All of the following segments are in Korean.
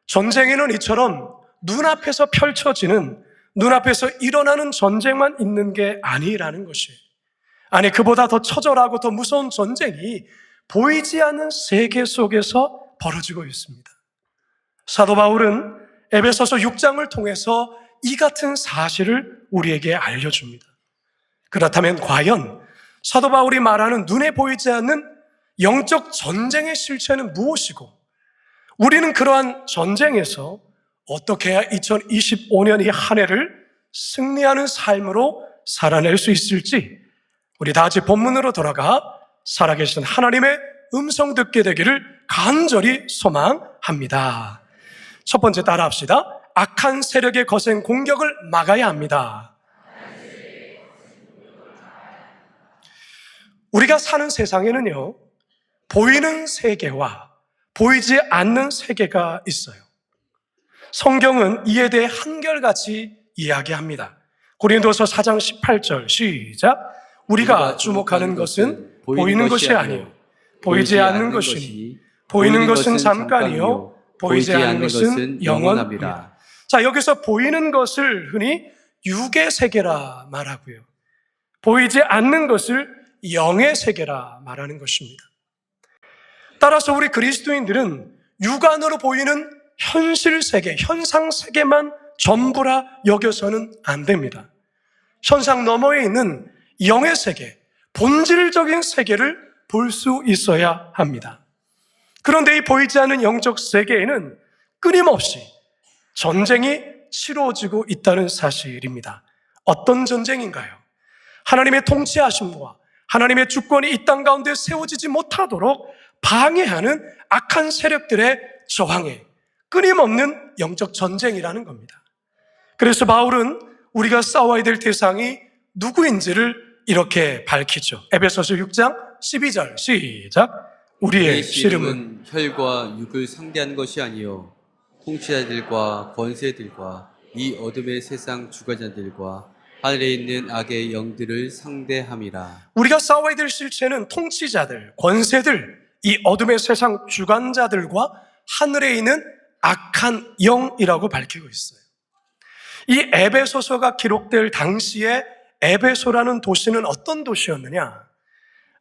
전쟁에는 이처럼 눈앞에서 펼쳐지는, 눈앞에서 일어나는 전쟁만 있는 게 아니라는 것이에요. 아니, 그보다 더 처절하고 더 무서운 전쟁이 보이지 않는 세계 속에서 벌어지고 있습니다. 사도 바울은 에베소서 6장을 통해서 이 같은 사실을 우리에게 알려줍니다. 그렇다면 과연 사도 바울이 말하는 눈에 보이지 않는 영적 전쟁의 실체는 무엇이고, 우리는 그러한 전쟁에서 어떻게 해야 2025년 이 한 해를 승리하는 삶으로 살아낼 수 있을지, 우리 다 같이 본문으로 돌아가 살아계신 하나님의 음성 듣게 되기를 간절히 소망합니다. 첫 번째 따라합시다. 악한 세력의 거센 공격을 막아야 합니다. 우리가 사는 세상에는요, 보이는 세계와 보이지 않는 세계가 있어요. 성경은 이에 대해 한결같이 이야기합니다. 고린도서 4장 18절 시작. 우리가 주목하는 것은 보이는 것이 아니요 보이지 않는 것이니 보이는 것은 잠깐이요 보이지 않는 것은 영원합니다. 자, 여기서 보이는 것을 흔히 육의 세계라 말하고요, 보이지 않는 것을 영의 세계라 말하는 것입니다. 따라서 우리 그리스도인들은 육안으로 보이는 현실 세계, 현상 세계만 전부라 여겨서는 안 됩니다. 현상 너머에 있는 영의 세계, 본질적인 세계를 볼 수 있어야 합니다. 그런데 이 보이지 않는 영적 세계에는 끊임없이 전쟁이 치러지고 있다는 사실입니다. 어떤 전쟁인가요? 하나님의 통치하심과 하나님의 주권이 이 땅 가운데 세워지지 못하도록 방해하는 악한 세력들의 저항에 끊임없는 영적 전쟁이라는 겁니다. 그래서 바울은 우리가 싸워야 될 대상이 누구인지를 이렇게 밝히죠. 에베소서 6장 12절 시작. 우리의 씨름은 혈과 육을 상대하는 것이 아니요 통치자들과 권세들과 이 어둠의 세상 주관자들과 하늘에 있는 악의 영들을 상대함이라. 우리가 싸워야 될 실체는 통치자들, 권세들, 이 어둠의 세상 주관자들과 하늘에 있는 악한 영이라고 밝히고 있어요. 이 에베소서가 기록될 당시에 에베소라는 도시는 어떤 도시였느냐?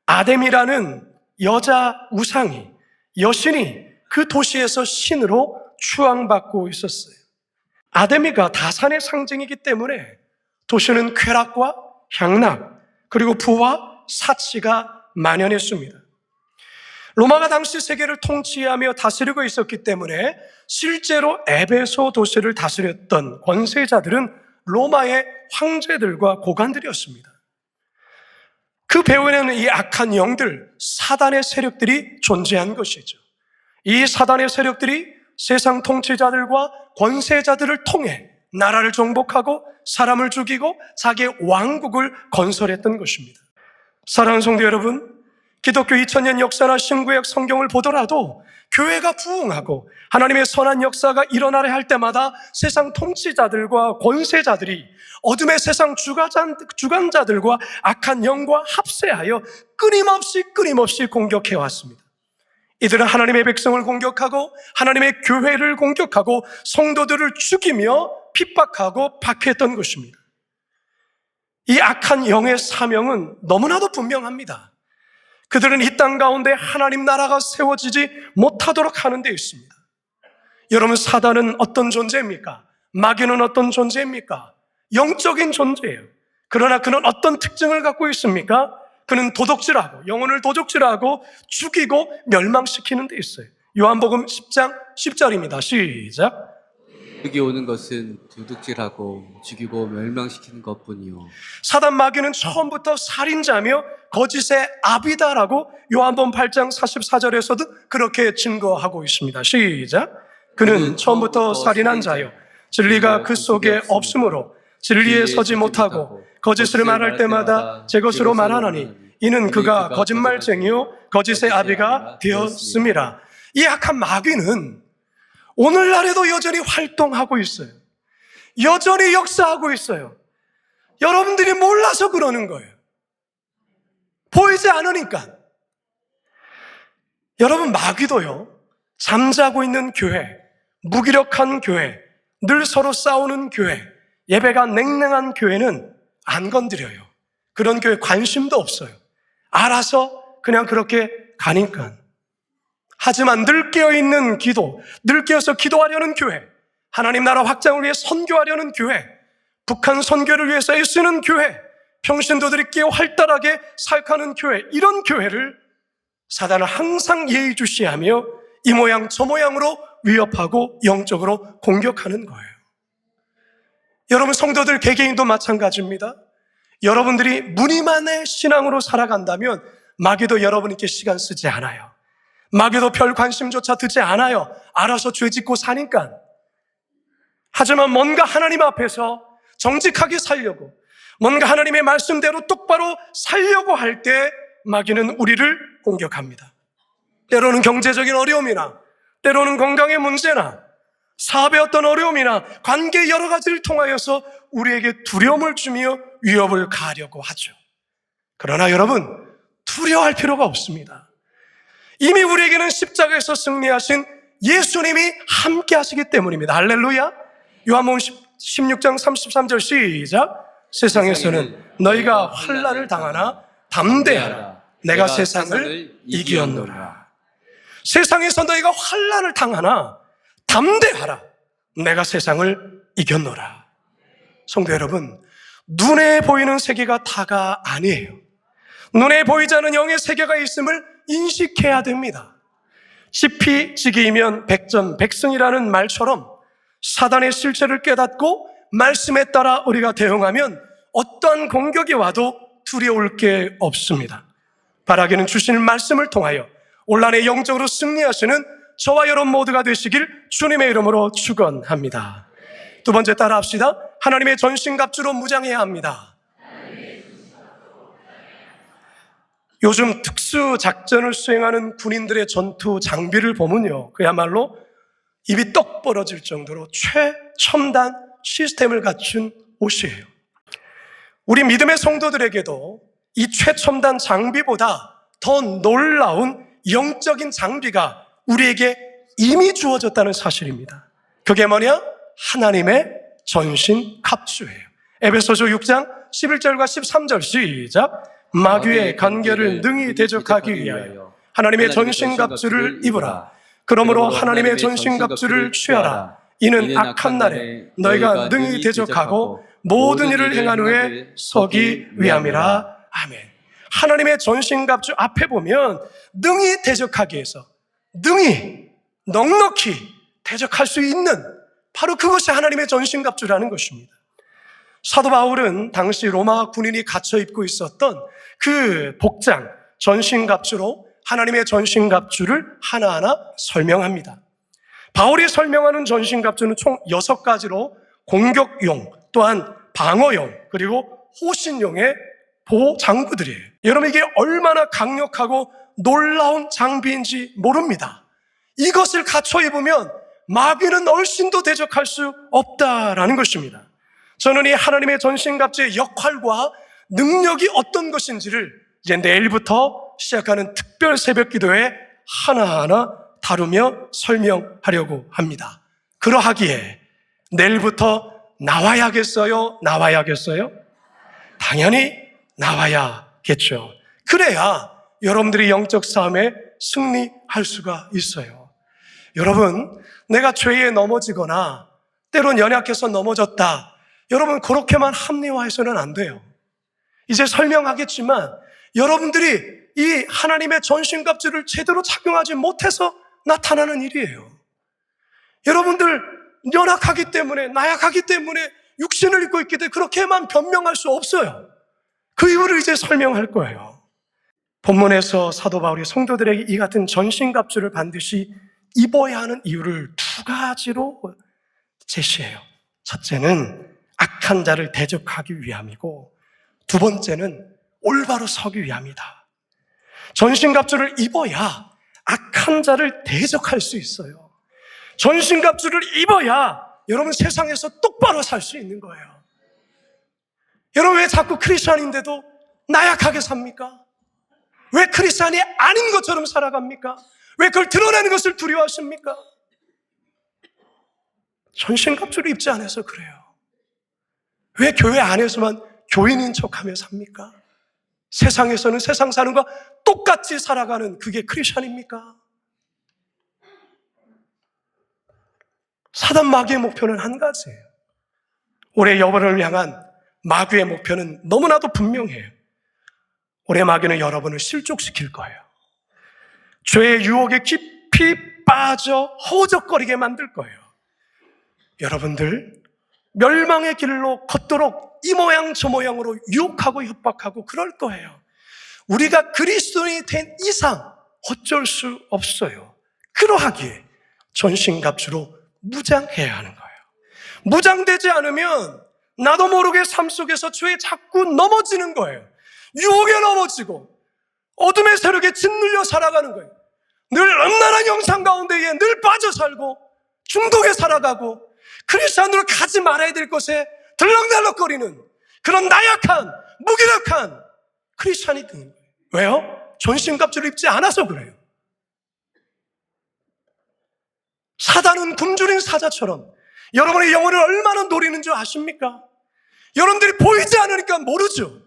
아뎀이라는 여자 우상이, 여신이 그 도시에서 신으로 추앙받고 있었어요. 아데미가 다산의 상징이기 때문에 도시는 쾌락과 향락, 그리고 부와 사치가 만연했습니다. 로마가 당시 세계를 통치하며 다스리고 있었기 때문에 실제로 에베소 도시를 다스렸던 권세자들은 로마의 황제들과 고관들이었습니다. 그 배후에는 이 악한 영들, 사단의 세력들이 존재한 것이죠. 이 사단의 세력들이 세상 통치자들과 권세자들을 통해 나라를 정복하고 사람을 죽이고 자기의 왕국을 건설했던 것입니다. 사랑하는 성도 여러분, 기독교 2000년 역사나 신구약 성경을 보더라도 교회가 부흥하고 하나님의 선한 역사가 일어나려 할 때마다 세상 통치자들과 권세자들이 어둠의 세상 주관자들과 악한 영과 합세하여 끊임없이 공격해 왔습니다. 이들은 하나님의 백성을 공격하고 하나님의 교회를 공격하고 성도들을 죽이며 핍박하고 박해했던 것입니다. 이 악한 영의 사명은 너무나도 분명합니다. 그들은 이 땅 가운데 하나님 나라가 세워지지 못하도록 하는 데 있습니다. 여러분, 사단은 어떤 존재입니까? 마귀는 어떤 존재입니까? 영적인 존재예요. 그러나 그는 어떤 특징을 갖고 있습니까? 그는 도둑질하고 영혼을 도둑질하고 죽이고 멸망시키는 데 있어요. 요한복음 10장 10절입니다. 시작. 여기 오는 것은 도둑질하고 죽이고 멸망시키는 것뿐이요. 사단 마귀는 처음부터 살인자며 거짓의 아비다라고 요한복음 8장 44절에서도 그렇게 증거하고 있습니다. 시작. 그는 처음부터 살인한 자요 진리가 그 속에 없으므로 진리에 서지 못하고 거짓을 말할 때마다 제 것으로 말하노니 이는 그가 거짓말쟁이요 거짓의 아비가 되었음이라. 이 악한 마귀는 오늘날에도 여전히 활동하고 있어요. 여전히 역사하고 있어요. 여러분들이 몰라서 그러는 거예요. 보이지 않으니까. 여러분, 마귀도요, 잠자고 있는 교회, 무기력한 교회, 늘 서로 싸우는 교회, 예배가 냉랭한 교회는 안 건드려요. 그런 교회 관심도 없어요. 알아서 그냥 그렇게 가니까. 하지만 늘 깨어있는 기도, 늘 깨어서 기도하려는 교회, 하나님 나라 확장을 위해 선교하려는 교회, 북한 선교를 위해서 애쓰는 교회, 평신도들이 깨어 활달하게 사역하는 교회, 이런 교회를 사단은 항상 예의주시하며 이 모양 저 모양으로 위협하고 영적으로 공격하는 거예요. 여러분 성도들 개개인도 마찬가지입니다. 여러분들이 무늬만의 신앙으로 살아간다면 마귀도 여러분께 시간 쓰지 않아요. 마귀도 별 관심조차 두지 않아요. 알아서 죄 짓고 사니까. 하지만 뭔가 하나님 앞에서 정직하게 살려고, 뭔가 하나님의 말씀대로 똑바로 살려고 할 때 마귀는 우리를 공격합니다. 때로는 경제적인 어려움이나, 때로는 건강의 문제나, 사업의 어떤 어려움이나, 관계 여러 가지를 통하여서 우리에게 두려움을 주며 위협을 가하려고 하죠. 그러나 여러분, 두려워할 필요가 없습니다. 이미 우리에게는 십자가에서 승리하신 예수님이 함께 하시기 때문입니다. 할렐루야. 요한복음 16장 33절 시작. 세상에서는 너희가 환난을 당하나 담대하라. 내가 세상을 이기었노라. 세상에서 너희가 환난을 당하나 담대하라. 내가 세상을 이겼노라. 성도 여러분, 눈에 보이는 세계가 다가 아니에요. 눈에 보이지 않는 영의 세계가 있음을 인식해야 됩니다. 지피지기이면 백전백승이라는 말처럼 사단의 실체를 깨닫고 말씀에 따라 우리가 대응하면 어떠한 공격이 와도 두려울 게 없습니다. 바라기는 주신 말씀을 통하여 온란의 영적으로 승리하시는 저와 여러분 모두가 되시길 주님의 이름으로 축원합니다. 두 번째 따라합시다. 하나님의 전신갑주로 무장해야 합니다. 요즘 특수작전을 수행하는 군인들의 전투 장비를 보면요, 그야말로 입이 떡 벌어질 정도로 최첨단 시스템을 갖춘 옷이에요. 우리 믿음의 성도들에게도 이 최첨단 장비보다 더 놀라운 영적인 장비가 우리에게 이미 주어졌다는 사실입니다. 그게 뭐냐? 하나님의 전신갑주예요. 에베소서 6장 11절과 13절 시작. 마귀의 간계를 능히 대적하기 위하여 하나님의 전신갑주를 입으라. 그러므로 하나님의 전신갑주를 취하라. 이는 악한 날에 너희가 능히 대적하고 모든 일을 행한 후에 서기 위함이라. 아멘. 하나님의 전신갑주 앞에 보면 능히 대적하기 위해서, 능히 넉넉히 대적할 수 있는, 바로 그것이 하나님의 전신갑주라는 것입니다. 사도 바울은 당시 로마 군인이 갇혀 입고 있었던 그 복장, 전신갑주로 하나님의 전신갑주를 하나하나 설명합니다. 바울이 설명하는 전신갑주는 총 6가지로 공격용, 또한 방어용, 그리고 호신용의 보호장구들이에요. 여러분, 이게 얼마나 강력하고 놀라운 장비인지 모릅니다. 이것을 갖춰 입으면 마귀는 얼씬도 대적할 수 없다라는 것입니다. 저는 이 하나님의 전신갑주의 역할과 능력이 어떤 것인지를 이제 내일부터 시작하는 특별 새벽 기도에 하나하나 다루며 설명하려고 합니다. 그러하기에 내일부터 나와야겠어요? 나와야겠어요? 당연히 나와야겠죠. 그래야 여러분들이 영적 싸움에 승리할 수가 있어요. 여러분, 내가 죄에 넘어지거나 때론 연약해서 넘어졌다, 여러분 그렇게만 합리화해서는 안 돼요. 이제 설명하겠지만 여러분들이 이 하나님의 전신갑주를 제대로 착용하지 못해서 나타나는 일이에요. 여러분들 연약하기 때문에, 나약하기 때문에 육신을 입고 있기 때문에 그렇게만 변명할 수 없어요. 그 이유를 이제 설명할 거예요. 본문에서 사도 바울이 성도들에게 이 같은 전신갑주를 반드시 입어야 하는 이유를 2가지로 제시해요. 첫째는 악한 자를 대적하기 위함이고, 두 번째는 올바로 서기 위함이다. 전신갑주를 입어야 악한 자를 대적할 수 있어요. 전신갑주를 입어야 여러분 세상에서 똑바로 살 수 있는 거예요. 여러분, 왜 자꾸 크리스찬인데도 나약하게 삽니까? 왜 크리스찬이 아닌 것처럼 살아갑니까? 왜 그걸 드러내는 것을 두려워하십니까? 전신갑주를 입지 않아서 그래요. 왜 교회 안에서만 교인인 척하며 삽니까? 세상에서는 세상 사는 것과 똑같이 살아가는 그게 크리스천입니까? 사단 마귀의 목표는 한 가지예요. 올해 여러분을 향한 마귀의 목표는 너무나도 분명해요. 올해 마귀는 여러분을 실족시킬 거예요. 죄의 유혹에 깊이 빠져 허우적거리게 만들 거예요. 여러분들 멸망의 길로 걷도록 이 모양 저 모양으로 유혹하고 협박하고 그럴 거예요. 우리가 그리스도인이 된 이상 어쩔 수 없어요. 그러하기에 전신갑주로 무장해야 하는 거예요. 무장되지 않으면 나도 모르게 삶 속에서 죄에 자꾸 넘어지는 거예요. 유혹에 넘어지고 어둠의 세력에 짓눌려 살아가는 거예요. 늘 음란한 영상 가운데에 늘 빠져 살고 중독에 살아가고 크리스천으로 가지 말아야 될 곳에 들락날락거리는 그런 나약한 무기력한 크리스천이 되는 거예요. 왜요? 전신갑주를 입지 않아서 그래요. 사단은 굶주린 사자처럼 여러분의 영혼을 얼마나 노리는 줄 아십니까? 여러분들이 보이지 않으니까 모르죠.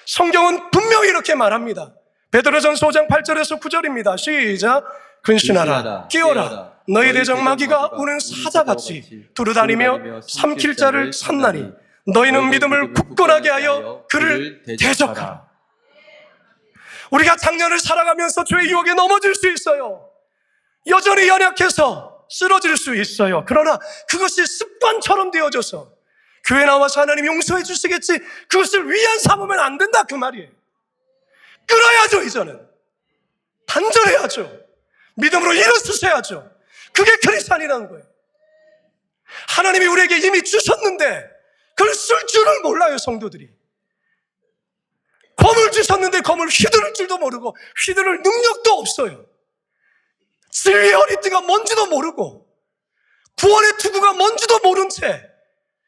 성경은 분명히 이렇게 말합니다. 베드로전서 5장 8절에서 9절입니다. 시작. 근신하라, 끼어라. 너희 대적 마귀가 우는 사자같이 두루다니며 삼킬 자를 찾나니 너희는 믿음을 굳건하게 하여 그를 대적하라. 우리가 작년을 살아가면서 죄의 유혹에 넘어질 수 있어요. 여전히 연약해서 쓰러질 수 있어요. 그러나 그것이 습관처럼 되어져서 교회 나와서 하나님 용서해 주시겠지 그것을 위안 삼으면 안 된다 그 말이에요. 끌어야죠. 이제는 단절해야죠. 믿음으로 일어서셔야죠. 그게 크리스찬이라는 거예요. 하나님이 우리에게 이미 주셨는데 그걸 쓸 줄을 몰라요. 성도들이 검을 주셨는데 검을 휘두를 줄도 모르고 휘두를 능력도 없어요. 진리의 허리띠가 뭔지도 모르고 구원의 투구가 뭔지도 모른 채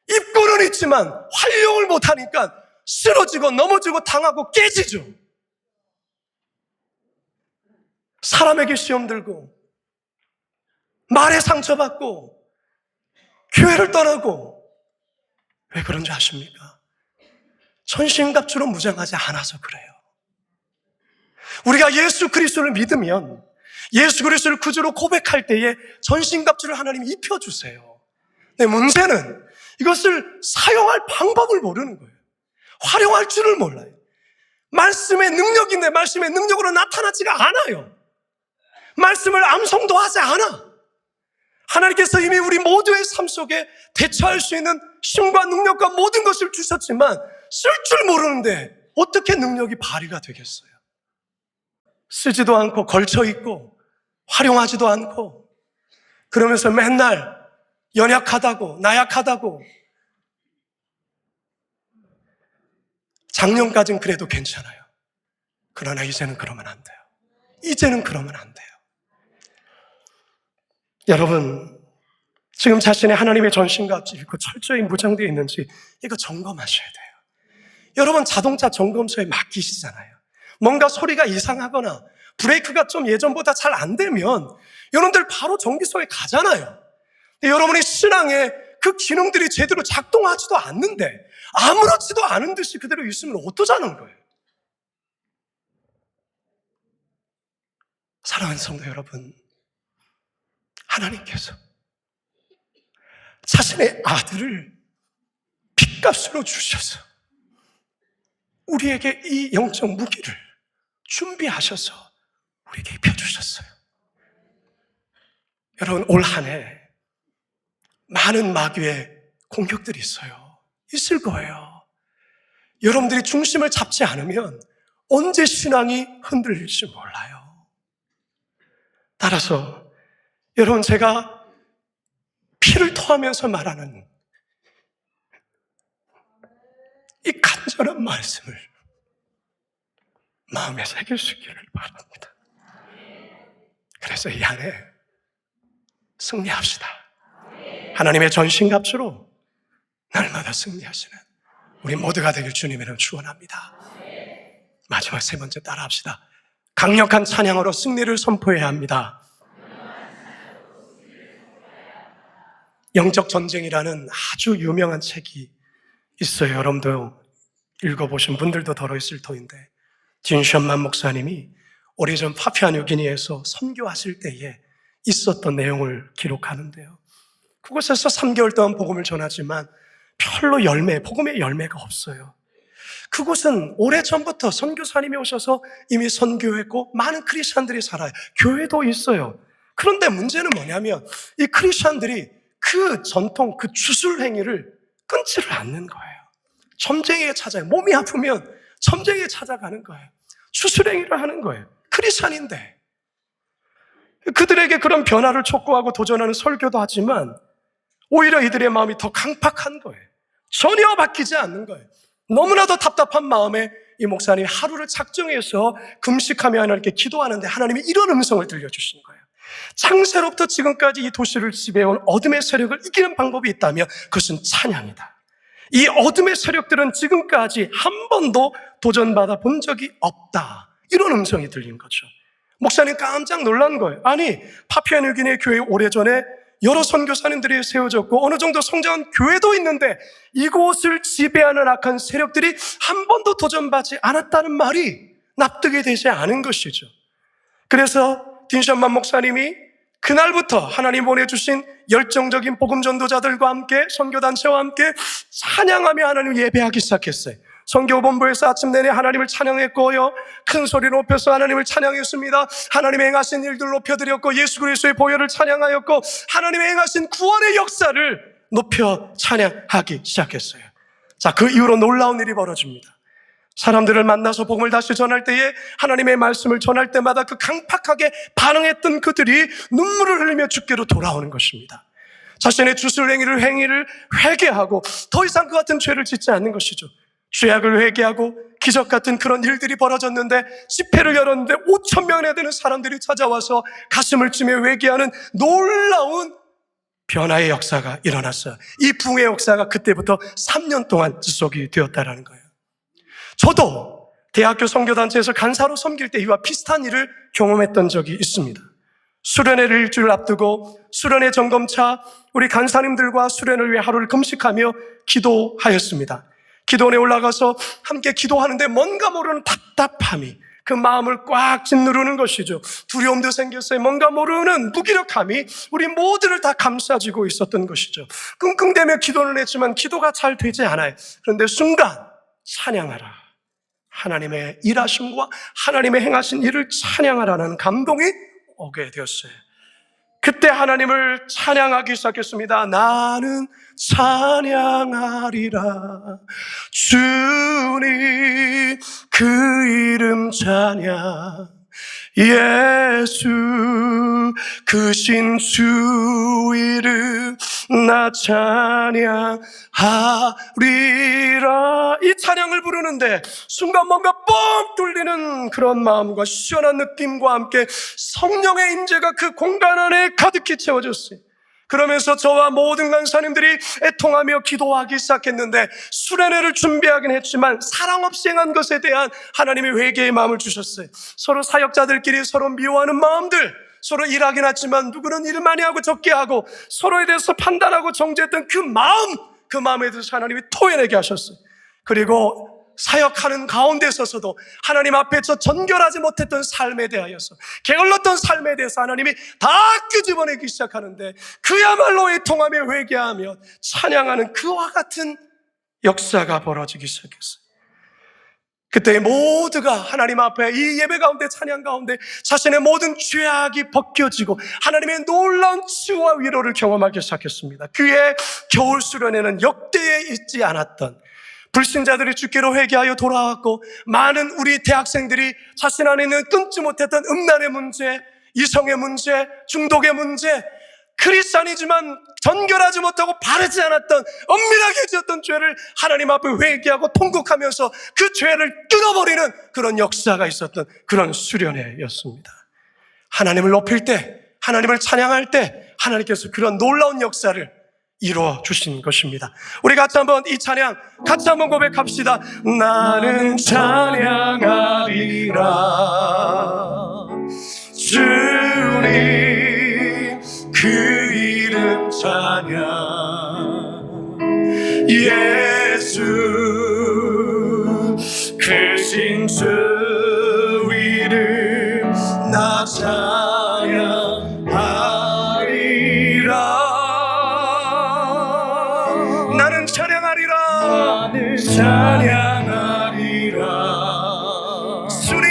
입고는 있지만 활용을 못하니까 쓰러지고 넘어지고 당하고 깨지죠. 사람에게 시험 들고 말에 상처받고 교회를 떠나고 왜 그런지 아십니까? 전신갑주로 무장하지 않아서 그래요. 우리가 예수 그리스도를 믿으면 예수 그리스도를 구주로 고백할 때에 전신갑주를 하나님이 입혀주세요. 근데 문제는 이것을 사용할 방법을 모르는 거예요. 활용할 줄을 몰라요. 말씀의 능력인데 말씀의 능력으로 나타나지가 않아요. 말씀을 암송도 하지 않아. 하나님께서 이미 우리 모두의 삶 속에 대처할 수 있는 힘과 능력과 모든 것을 주셨지만 쓸 줄 모르는데 어떻게 능력이 발휘가 되겠어요? 쓰지도 않고 걸쳐있고 활용하지도 않고 그러면서 맨날 연약하다고 나약하다고 작년까진 그래도 괜찮아요. 그러나 이제는 그러면 안 돼요. 이제는 그러면 안 돼요. 여러분 지금 자신의 하나님의 전신갑주 입고 철저히 무장되어 있는지 이거 점검하셔야 돼요. 여러분 자동차 점검소에 맡기시잖아요. 뭔가 소리가 이상하거나 브레이크가 좀 예전보다 잘 안 되면 여러분들 바로 정비소에 가잖아요. 근데 여러분의 신앙에 그 기능들이 제대로 작동하지도 않는데 아무렇지도 않은 듯이 그대로 있으면 어떠자는 거예요? 사랑하는 성도 여러분, 하나님께서 자신의 아들을 핏값으로 주셔서 우리에게 이 영적 무기를 준비하셔서 우리에게 입혀주셨어요. 여러분 올 한 해 많은 마귀의 공격들이 있어요. 있을 거예요. 여러분들이 중심을 잡지 않으면 언제 신앙이 흔들릴지 몰라요. 따라서 여러분 제가 피를 토하면서 말하는 이 간절한 말씀을 마음에 새길 수 있기를 바랍니다. 그래서 이 한 해 승리합시다. 하나님의 전신갑주로 날마다 승리하시는 우리 모두가 되길 주님의 이름 축원합니다. 마지막 세 번째 따라합시다. 강력한 찬양으로 승리를 선포해야 합니다. 영적 전쟁이라는 아주 유명한 책이 있어요. 여러분도 읽어보신 분들도 덜어 있을 터인데, 딘션만 목사님이 오래전 파푸아뉴기니에서 선교하실 때에 있었던 내용을 기록하는데요. 그곳에서 3개월 동안 복음을 전하지만 별로 복음의 열매가 없어요. 그곳은 오래전부터 선교사님이 오셔서 이미 선교했고 많은 크리스찬들이 살아요. 교회도 있어요. 그런데 문제는 뭐냐면 이 크리스찬들이 그 전통, 그 주술 행위를 끊지를 않는 거예요. 점쟁이에 찾아요. 몸이 아프면 점쟁이에 찾아가는 거예요. 주술 행위를 하는 거예요. 크리스찬인데. 그들에게 그런 변화를 촉구하고 도전하는 설교도 하지만 오히려 이들의 마음이 더 강팍한 거예요. 전혀 바뀌지 않는 거예요. 너무나도 답답한 마음에 이 목사님이 하루를 작정해서 금식하며 하나님께 기도하는데 하나님이 이런 음성을 들려주시는 거예요. 창세로부터 지금까지 이 도시를 지배해온 어둠의 세력을 이기는 방법이 있다면 그것은 찬양이다. 이 어둠의 세력들은 지금까지 한 번도 도전받아 본 적이 없다. 이런 음성이 들린 거죠. 목사님 깜짝 놀란 거예요. 아니, 파푸아뉴기니 교회 오래전에 여러 선교사님들이 세워졌고 어느 정도 성장한 교회도 있는데 이곳을 지배하는 악한 세력들이 한 번도 도전받지 않았다는 말이 납득이 되지 않은 것이죠. 그래서 딘션만 목사님이 그날부터 하나님 보내주신 열정적인 복음 전도자들과 함께 선교단체와 함께 찬양하며 하나님을 예배하기 시작했어요. 선교본부에서 아침 내내 하나님을 찬양했고요, 큰 소리로 높여서 하나님을 찬양했습니다. 하나님의 행하신 일들 높여드렸고 예수 그리스도의 보혈을 찬양하였고 하나님의 행하신 구원의 역사를 높여 찬양하기 시작했어요. 자, 그 이후로 놀라운 일이 벌어집니다. 사람들을 만나서 복음을 다시 전할 때에 하나님의 말씀을 전할 때마다 그 강팍하게 반응했던 그들이 눈물을 흘리며 주께로 돌아오는 것입니다. 자신의 주술 행위를 회개하고 더 이상 그 같은 죄를 짓지 않는 것이죠. 죄악을 회개하고 기적 같은 그런 일들이 벌어졌는데 집회를 열었는데 5,000명이나 되는 사람들이 찾아와서 가슴을 치며 회개하는 놀라운 변화의 역사가 일어났어요. 이 부흥의 역사가 그때부터 3년 동안 지속이 되었다는 거예요. 저도 대학교 선교단체에서 간사로 섬길 때 이와 비슷한 일을 경험했던 적이 있습니다. 수련회를 일주일 앞두고 수련회 점검차 우리 간사님들과 수련을 위해 하루를 금식하며 기도하였습니다. 기도원에 올라가서 함께 기도하는데 뭔가 모르는 답답함이 그 마음을 꽉 짓누르는 것이죠. 두려움도 생겼어요. 뭔가 모르는 무기력함이 우리 모두를 다 감싸지고 있었던 것이죠. 끙끙대며 기도는 했지만 기도가 잘 되지 않아요. 그런데 순간 찬양하라, 하나님의 일하심과 하나님의 행하신 일을 찬양하라는 감동이 오게 되었어요. 그때 하나님을 찬양하기 시작했습니다. 나는 찬양하리라 주님 그 이름 찬양, 예수 그 신주 이름 나 찬양하리라. 이 찬양을 부르는데 순간 뭔가 뻥 뚫리는 그런 마음과 시원한 느낌과 함께 성령의 임재가 그 공간 안에 가득히 채워졌어요. 그러면서 저와 모든 간사님들이 애통하며 기도하기 시작했는데 수련회를 준비하긴 했지만 사랑 없이 행한 것에 대한 하나님의 회개의 마음을 주셨어요. 서로 사역자들끼리 서로 미워하는 마음들, 서로 일하긴 하지만 누구는 일 많이 하고 적게 하고 서로에 대해서 판단하고 정죄했던 그 마음에 대해서 하나님이 토해내게 하셨어요. 그리고 사역하는 가운데 서서도 하나님 앞에서 전결하지 못했던 삶에 대하여서 게을렀던 삶에 대해서 하나님이 다 끄집어내기 시작하는데 그야말로 애통하며 회개하며 찬양하는 그와 같은 역사가 벌어지기 시작했어요. 그때 모두가 하나님 앞에 이 예배 가운데 찬양 가운데 자신의 모든 죄악이 벗겨지고 하나님의 놀라운 치유와 위로를 경험하기 시작했습니다. 그의 겨울 수련회는 역대에 있지 않았던 불신자들이 주께로 회개하여 돌아왔고 많은 우리 대학생들이 자신 안에 있는 끊지 못했던 음란의 문제, 이성의 문제, 중독의 문제, 크리스찬이지만 전결하지 못하고 바르지 않았던 엄밀하게 지었던 죄를 하나님 앞에 회개하고 통곡하면서 그 죄를 끊어버리는 그런 역사가 있었던 그런 수련회였습니다. 하나님을 높일 때, 하나님을 찬양할 때 하나님께서 그런 놀라운 역사를 이루어 주신 것입니다. 우리 같이 한번 이 찬양 같이 한번 고백합시다. 나는 찬양하리라 주님 그 이름 찬양. 예수 크신 주 이름 나 찬양하리라. 나는 찬양하리라. 나는 찬양하리라. 주님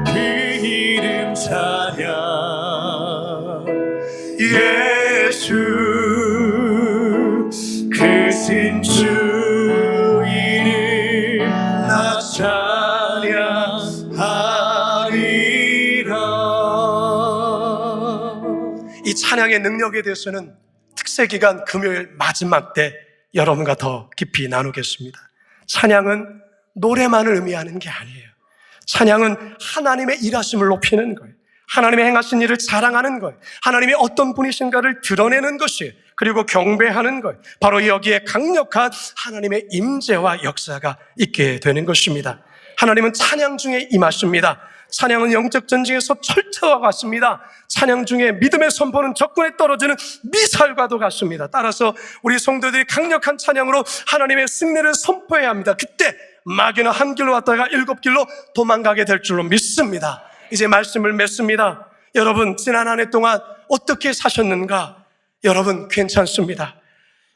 그 이름 찬양. 예수 크신 주 이름 나 찬양하리라. 이 찬양의 능력에 대해서는 특세기간 금요일 마지막 때 여러분과 더 깊이 나누겠습니다. 찬양은 노래만을 의미하는 게 아니에요. 찬양은 하나님의 일하심을 높이는 거예요. 하나님의 행하신 일을 자랑하는 거예요. 하나님이 어떤 분이신가를 드러내는 것이에요. 그리고 경배하는 거예요. 바로 여기에 강력한 하나님의 임재와 역사가 있게 되는 것입니다. 하나님은 찬양 중에 임하십니다. 찬양은 영적 전쟁에서 철퇴와 같습니다. 찬양 중에 믿음의 선포는 적군에 떨어지는 미사일과도 같습니다. 따라서 우리 성도들이 강력한 찬양으로 하나님의 승리를 선포해야 합니다. 그때 마귀는 한 길로 왔다가 7길로 도망가게 될 줄로 믿습니다. 이제 말씀을 맺습니다. 여러분, 지난 한 해 동안 어떻게 사셨는가? 여러분, 괜찮습니다.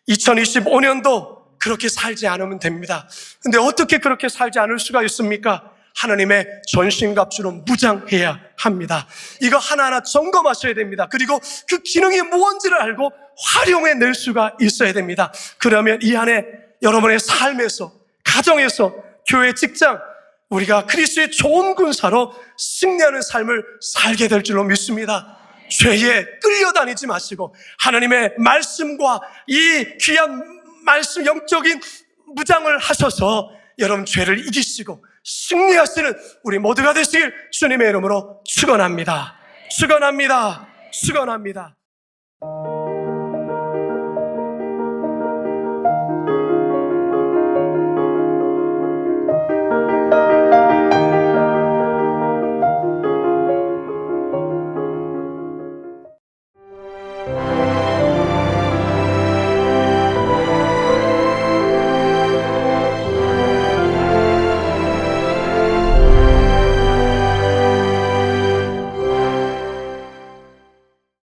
2025년도 그렇게 살지 않으면 됩니다. 근데 어떻게 그렇게 살지 않을 수가 있습니까? 하나님의 전신갑주로 무장해야 합니다. 이거 하나하나 점검하셔야 됩니다. 그리고 그 기능이 무언지를 알고 활용해낼 수가 있어야 됩니다. 그러면 이 안에 여러분의 삶에서, 가정에서, 교회, 직장, 우리가 그리스도의 좋은 군사로 승리하는 삶을 살게 될 줄로 믿습니다. 죄에 끌려다니지 마시고 하나님의 말씀과 이 귀한 말씀, 영적인 무장을 하셔서 여러분 죄를 이기시고 승리하시는 우리 모두가 되시길 주님의 이름으로 축원합니다. 축원합니다. 축원합니다.